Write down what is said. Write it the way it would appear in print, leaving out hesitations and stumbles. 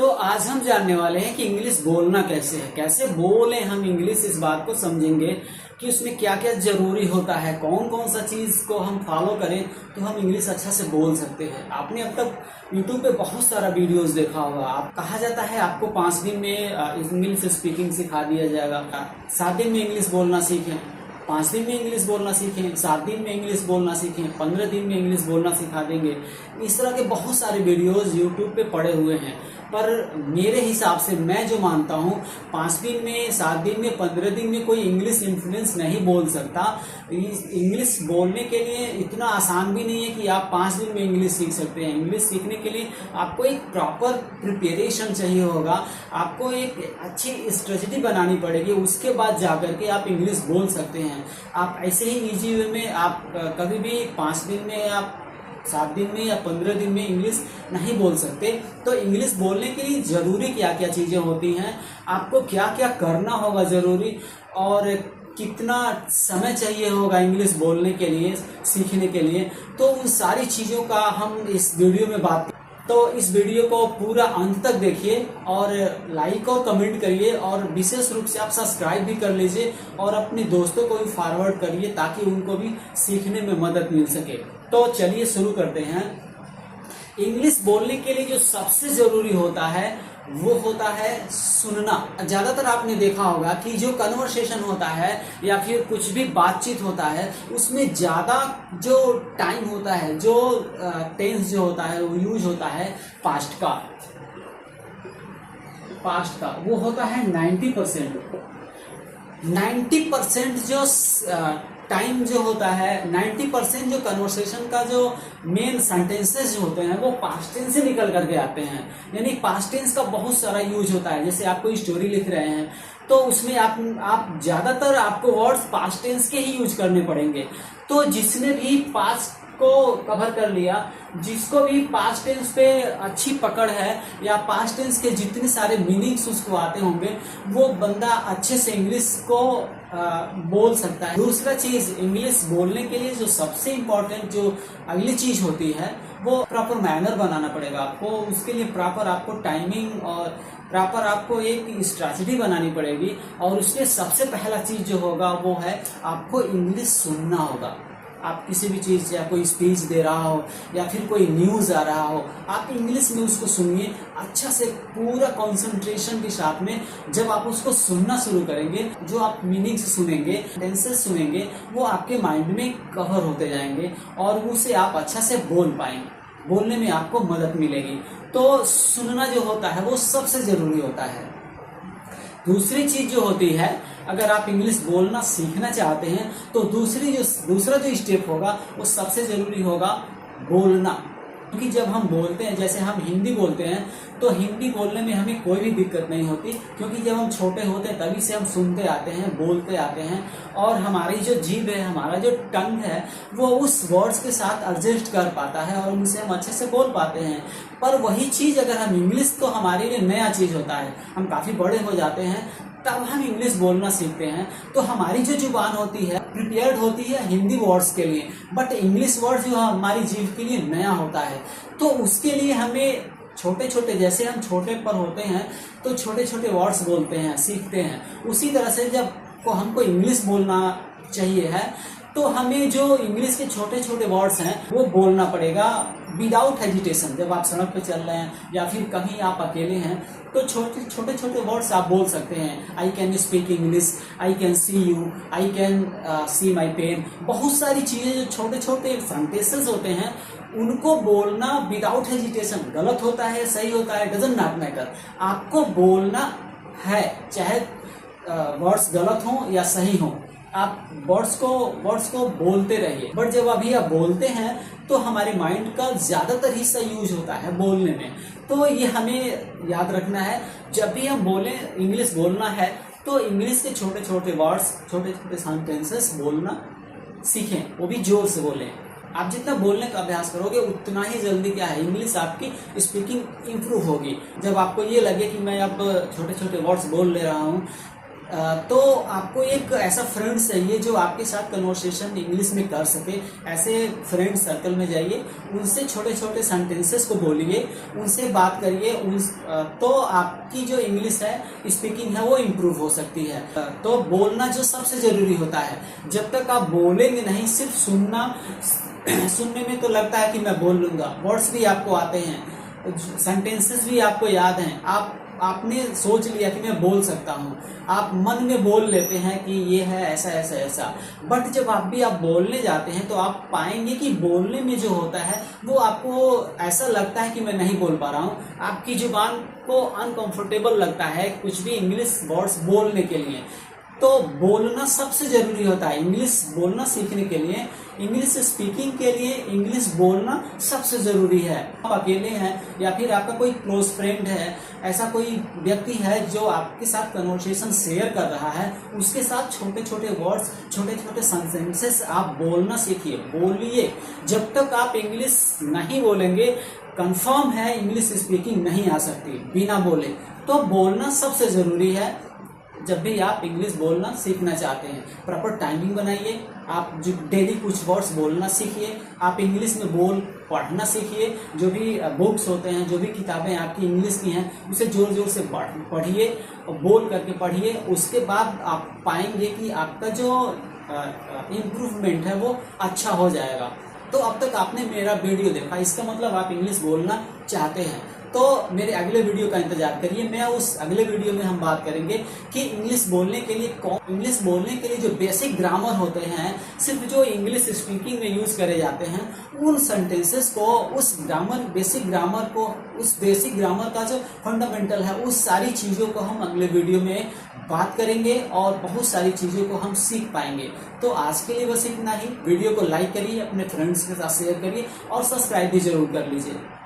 तो आज हम जानने वाले हैं कि इंग्लिश बोलना कैसे है, कैसे बोले हम इंग्लिश। इस बात को समझेंगे कि उसमें क्या क्या जरूरी होता है, कौन कौन सा चीज को हम फॉलो करें तो हम इंग्लिश अच्छा से बोल सकते हैं। आपने अब तक यूट्यूब पे बहुत सारा वीडियोस देखा होगा। आप कहा जाता है आपको 5 दिन में इंग्लिश स्पीकिंग सिखा दिया जाएगा, 7 दिन में इंग्लिश बोलना सीखें, 5 दिन में इंग्लिश बोलना सीखें, 7 दिन में इंग्लिश बोलना सीखें, 15 दिन में इंग्लिश बोलना सिखा देंगे। इस तरह के बहुत सारे वीडियोस यूट्यूब पे पड़े हुए हैं, पर मेरे हिसाब से मैं जो मानता हूँ 5 दिन में, 7 दिन में, 15 दिन में कोई इंग्लिश इन्फ्लुएंस नहीं बोल सकता। इंग्लिश बोलने के लिए इतना आसान भी नहीं है कि आप 5 दिन में इंग्लिश सीख सकते हैं। इंग्लिश सीखने के लिए आपको एक प्रॉपर प्रिपरेशन चाहिए होगा, आपको एक अच्छी स्ट्रेटजी बनानी पड़ेगी, उसके बाद जाकर के आप इंग्लिश बोल सकते हैं। आप ऐसे ही इजी वे में आप कभी भी 5 दिन में या 7 दिन में या 15 दिन में इंग्लिश नहीं बोल सकते। तो इंग्लिश बोलने के लिए ज़रूरी क्या क्या चीज़ें होती हैं, आपको क्या क्या करना होगा ज़रूरी, और कितना समय चाहिए होगा इंग्लिश बोलने के लिए, सीखने के लिए, तो उन सारी चीज़ों का हम इस वीडियो में बात करें। तो इस वीडियो को पूरा अंत तक देखिए और लाइक और कमेंट करिए, और विशेष रूप से आप सब्सक्राइब भी कर लीजिए और अपने दोस्तों को भी फॉरवर्ड करिए ताकि उनको भी सीखने में मदद मिल सके। तो चलिए शुरू करते हैं। इंग्लिश बोलने के लिए जो सबसे जरूरी होता है वो होता है सुनना। ज्यादातर आपने देखा होगा कि जो कन्वर्सेशन होता है या फिर कुछ भी बातचीत होता है उसमें ज्यादा जो टाइम होता है, जो टेंस जो होता है वो यूज होता है पास्ट का वो होता है 90% जो टाइम जो होता है, 90% जो कन्वर्सेशन का जो मेन सेंटेंसेस जो होते हैं वो पास्ट टेंस से निकल करके आते हैं। यानी पास्ट टेंस का बहुत सारा यूज होता है। जैसे आप कोई स्टोरी लिख रहे हैं तो उसमें आप ज्यादातर आपको वर्ड्स पास्ट टेंस के ही यूज करने पड़ेंगे। तो जिसने भी पास्ट को कवर कर लिया, जिसको भी पास्ट टेंस पे अच्छी पकड़ है या पास्ट टेंस के जितने सारे मीनिंग्स उसको आते होंगे, वो बंदा अच्छे से इंग्लिश को बोल सकता है। दूसरा चीज, इंग्लिश बोलने के लिए जो सबसे इम्पोर्टेंट जो अगली चीज होती है वो प्रॉपर मैनर बनाना पड़ेगा आपको। उसके लिए प्रॉपर आपको टाइमिंग और प्रॉपर आपको एक स्ट्रैटेजी बनानी पड़ेगी। और उसमें सबसे पहला चीज जो होगा वो है आपको इंग्लिश सुनना होगा। आप किसी भी चीज या कोई स्पीच दे रहा हो या फिर कोई न्यूज आ रहा हो, आप इंग्लिश में उसको सुनिए अच्छा से, पूरा कंसंट्रेशन के साथ में। जब आप उसको सुनना शुरू करेंगे, जो आप मीनिंग्स सुनेंगे, टेंसेस सुनेंगे, वो आपके माइंड में कवर होते जाएंगे और उसे आप अच्छा से बोल पाएंगे, बोलने में आपको मदद मिलेगी। तो सुनना जो होता है वो सबसे जरूरी होता है। दूसरी चीज जो होती है, अगर आप इंग्लिश बोलना सीखना चाहते हैं तो दूसरा जो स्टेप होगा वो सबसे जरूरी होगा बोलना। क्योंकि जब हम बोलते हैं, जैसे हम हिंदी बोलते हैं, तो हिंदी बोलने में हमें कोई भी दिक्कत नहीं होती, क्योंकि जब हम छोटे होते हैं तभी से हम सुनते आते हैं, बोलते आते हैं, और हमारी जो जीभ है, हमारा जो टंग है, वो उस वर्ड्स के साथ एडजस्ट कर पाता है और उनसे हम अच्छे से बोल पाते हैं। पर वही चीज अगर हम इंग्लिश, तो हमारे लिए नया चीज होता है, हम काफी बड़े हो जाते हैं तब हम इंग्लिश बोलना सीखते हैं, तो हमारी जो जुबान होती है प्रिपेयर्ड होती है हिंदी वर्ड्स के लिए, बट इंग्लिश वर्ड जो हमारी जीभ के लिए नया होता है। तो उसके लिए हमें छोटे छोटे, जैसे हम छोटे पर होते हैं तो छोटे छोटे वर्ड्स बोलते हैं, सीखते हैं, उसी तरह से जब हमको इंग्लिश बोलना चाहिए है तो हमें जो इंग्लिश के छोटे छोटे वर्ड्स हैं वो बोलना पड़ेगा विदाउट हेजिटेशन। जब आप सड़क पे चल रहे हैं या फिर कहीं आप अकेले हैं तो छोटे छोटे वर्ड्स आप बोल सकते हैं। I can speak English, I can see you, I can see my pen. बहुत सारी चीजें जो छोटे छोटे सेंटेंसेस होते हैं उनको बोलना विदाउट हेजिटेशन, गलत होता है सही होता है डजंट नॉट मैटर, आपको बोलना है, चाहे वर्ड्स गलत हो या सही हो, आप वर्ड्स को बोलते रहिए। बट जब अभी आप बोलते हैं तो हमारे माइंड का ज्यादातर हिस्सा यूज होता है बोलने में। तो ये हमें याद रखना है, जब भी हम बोलें, इंग्लिश बोलना है तो इंग्लिश के छोटे छोटे वर्ड्स, छोटे छोटे सेंटेंसेस बोलना सीखें, वो भी जोर से बोलें। आप जितना बोलने का अभ्यास करोगे उतना ही जल्दी क्या है, इंग्लिश आपकी स्पीकिंग इंप्रूव होगी। जब आपको ये लगे कि मैं अब छोटे छोटे वर्ड्स बोल ले रहा हूँ तो आपको एक ऐसा फ्रेंड चाहिए जो आपके साथ कन्वर्सेशन इंग्लिश में कर सके। ऐसे फ्रेंड सर्कल में जाइए, उनसे छोटे छोटे सेंटेंसेस को बोलिए, उनसे बात करिए, तो आपकी जो इंग्लिश है, स्पीकिंग है, वो इम्प्रूव हो सकती है। तो बोलना जो सबसे जरूरी होता है, जब तक आप बोलेंगे नहीं, सिर्फ सुनने में तो लगता है कि मैं बोल लूंगा, वर्ड्स भी आपको आते हैं, सेंटेंसेस भी आपको याद हैं, आपने सोच लिया कि मैं बोल सकता हूँ, आप मन में बोल लेते हैं कि ये है ऐसा ऐसा ऐसा। बट जब आप बोलने जाते हैं तो आप पाएंगे कि बोलने में जो होता है वो आपको ऐसा लगता है कि मैं नहीं बोल पा रहा हूँ, आपकी जुबान को अनकंफर्टेबल लगता है कुछ भी इंग्लिश वर्ड्स बोलने के लिए। तो बोलना सबसे जरूरी होता है। इंग्लिश बोलना सीखने के लिए, इंग्लिश स्पीकिंग के लिए इंग्लिश बोलना सबसे जरूरी है। आप अकेले हैं या फिर आपका कोई क्लोज फ्रेंड है, ऐसा कोई व्यक्ति है जो आपके साथ कन्वर्सेशन शेयर कर रहा है, उसके साथ छोटे छोटे वर्ड्स, छोटे छोटे सेंटेंसेस आप बोलना सीखिए, बोलिए। जब तक आप इंग्लिश नहीं बोलेंगे, कंफर्म है इंग्लिश स्पीकिंग नहीं आ सकती बिना बोले। तो बोलना सबसे जरूरी है। जब भी आप इंग्लिश बोलना सीखना चाहते हैं, प्रॉपर टाइमिंग बनाइए, आप जो डेली कुछ वर्ड्स बोलना सीखिए, आप इंग्लिश में पढ़ना सीखिए, जो भी बुक्स होते हैं, जो भी किताबें आपकी इंग्लिश की हैं, उसे जोर जोर से पढ़िए और बोल करके पढ़िए। उसके बाद आप पाएंगे कि आपका जो इम्प्रूवमेंट है वो अच्छा हो जाएगा। तो अब तक आपने मेरा वीडियो देखा, इसका मतलब आप इंग्लिश बोलना चाहते हैं। तो मेरे अगले वीडियो का इंतजार करिए। मैं उस अगले वीडियो में हम बात करेंगे कि इंग्लिश बोलने के लिए जो बेसिक ग्रामर होते हैं, सिर्फ जो इंग्लिश स्पीकिंग में यूज करे जाते हैं, उन सेंटेंसेस को, उस बेसिक ग्रामर का जो फंडामेंटल है, उस सारी चीजों को हम अगले वीडियो में बात करेंगे और बहुत सारी चीजों को हम सीख पाएंगे। तो आज के लिए बस इतना ही। वीडियो को लाइक करिए, अपने फ्रेंड्स के साथ शेयर करिए और सब्सक्राइब भी जरूर कर लीजिए।